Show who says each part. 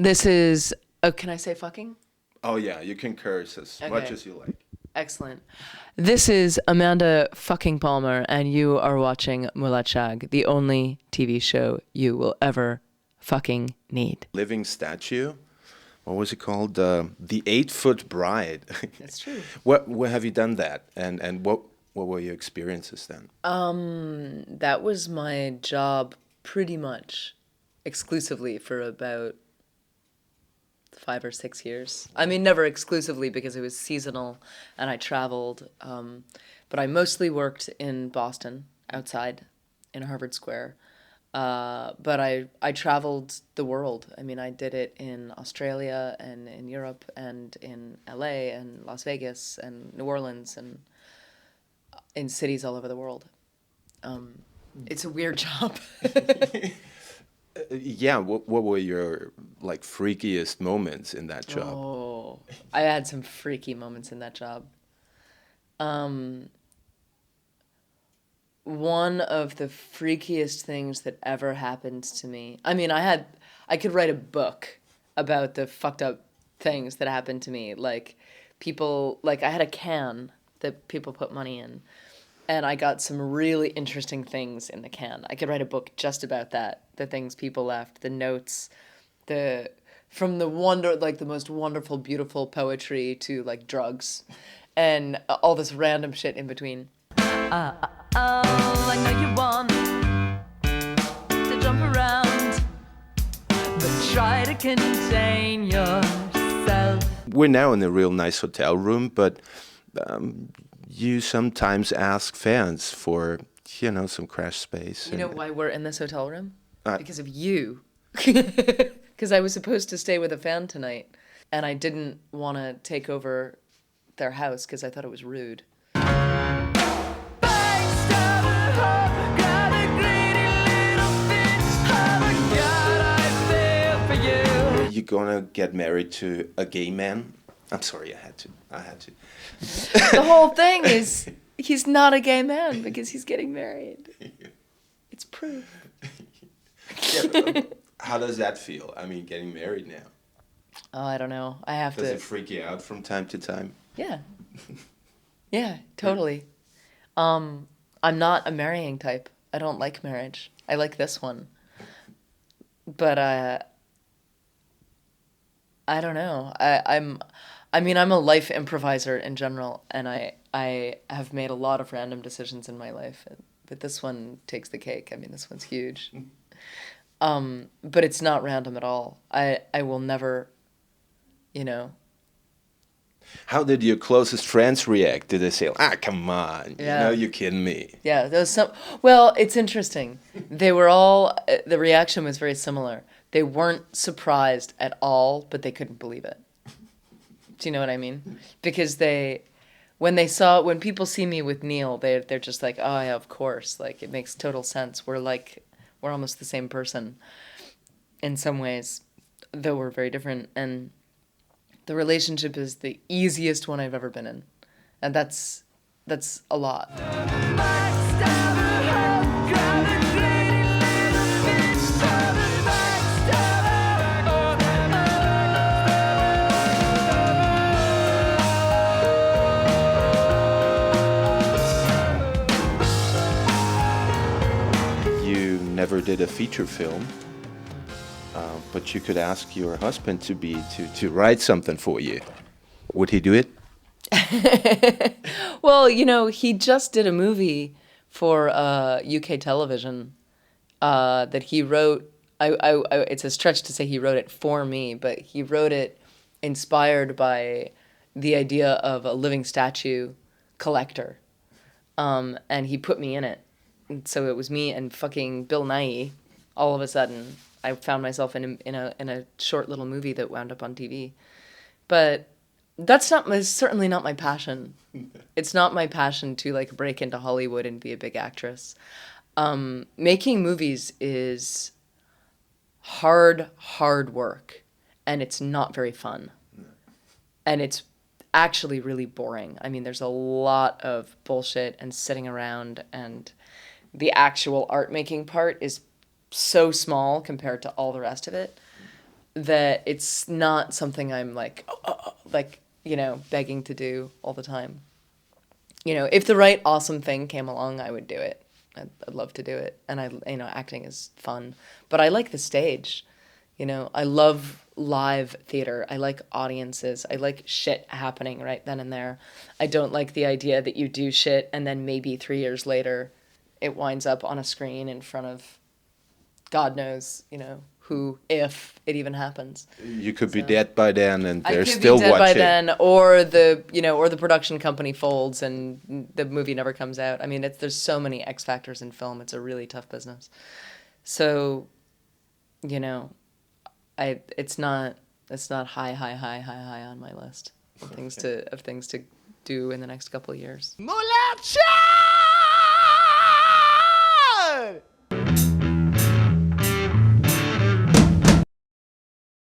Speaker 1: This is. Oh, can I say fucking?
Speaker 2: Oh yeah, you can curse as much
Speaker 1: Okay.
Speaker 2: as you like.
Speaker 1: Excellent. This is Amanda fucking Palmer, and you are watching MULATSCHAG, the only TV show you will ever fucking need.
Speaker 2: Living statue. What was it called? The 8-Foot Bride.
Speaker 1: That's true.
Speaker 2: Where have you done that? And what were your experiences then?
Speaker 1: That was my job pretty much exclusively for about 5 or 6 years. I mean, never exclusively because it was seasonal and I traveled. But I mostly worked in Boston, outside in Harvard Square. But I traveled the world. I mean, I did it in Australia and in Europe and in LA and Las Vegas and New Orleans and in cities all over the world. It's a weird job.
Speaker 2: Yeah, what were your like freakiest moments in that job?
Speaker 1: Oh, I had some freaky moments in that job. One of the freakiest things that ever happened to me. I mean, I could write a book about the fucked up things that happened to me. Like I had a can that people put money in, and I got some really interesting things in the can. I could write a book just about that. The things people left, the notes, from the most wonderful, beautiful poetry to like drugs, and all this random shit in between. I know you want to jump around, but try to contain yourself.
Speaker 2: We're now in a real nice hotel room, but you sometimes ask fans for, some crash space.
Speaker 1: You know why we're in this hotel room?
Speaker 2: Uh,
Speaker 1: Because of you. Because I was supposed to stay with a fan tonight, and I didn't want to take over their house because I thought it was rude.
Speaker 2: You gonna get married to a gay man? I'm sorry, I had to.
Speaker 1: The whole thing is he's not a gay man because he's getting married. It's proof.
Speaker 2: Yeah, but, how does that feel? I mean, getting married now.
Speaker 1: Oh, I don't know. I have
Speaker 2: Does
Speaker 1: to.
Speaker 2: it freak you out from time to time?
Speaker 1: Yeah. Yeah, totally. I'm not a marrying type. I don't like marriage. I like this one. But I don't know. I'm a life improviser in general, and I have made a lot of random decisions in my life, but this one takes the cake. I mean, this one's huge. But it's not random at all. I will never,
Speaker 2: How did your closest friends react? Did they say, come on,
Speaker 1: Yeah.
Speaker 2: you're kidding me?
Speaker 1: Yeah, there was some. Well, it's interesting. They were all. The reaction was very similar. They weren't surprised at all, but they couldn't believe it. Do you know what I mean? Because when people see me with Neil, they're just like, oh yeah, of course. Like it makes total sense. We're almost the same person, in some ways, though we're very different. And the relationship is the easiest one I've ever been in, and that's a lot.
Speaker 2: You never did a feature film, but you could ask your husband to write something for you. Would he do it?
Speaker 1: Well, he just did a movie for UK television that he wrote. It's a stretch to say he wrote it for me, but he wrote it inspired by the idea of a living statue collector, and he put me in it. And so it was me and fucking Bill Nighy. All of a sudden, I found myself in a short little movie that wound up on TV, but. That's certainly not my passion. It's not my passion to like break into Hollywood and be a big actress. Making movies is hard work, and it's not very fun. And it's actually really boring. I mean, there's a lot of bullshit and sitting around, and the actual art making part is so small compared to all the rest of it. that it's not something I'm like, like, you know, begging to do all the time. You know, if the right awesome thing came along, I would do it. I'd love to do it. And you know, acting is fun. But I like the stage. You know, I love live theater. I like audiences. I like shit happening right then and there. I don't like the idea that you do shit and then maybe 3 years later it winds up on a screen in front of God knows, you know, who, if it even happens.
Speaker 2: You could be dead by then, and
Speaker 1: I
Speaker 2: they're
Speaker 1: could
Speaker 2: still
Speaker 1: be dead by
Speaker 2: watching.
Speaker 1: then, or the, you know, or the production company folds and the movie never comes out. I mean, there's so many X factors in film. It's a really tough business. So, you know, it's not high on my list of things to do in the next couple of years.
Speaker 3: MULATSCHAG!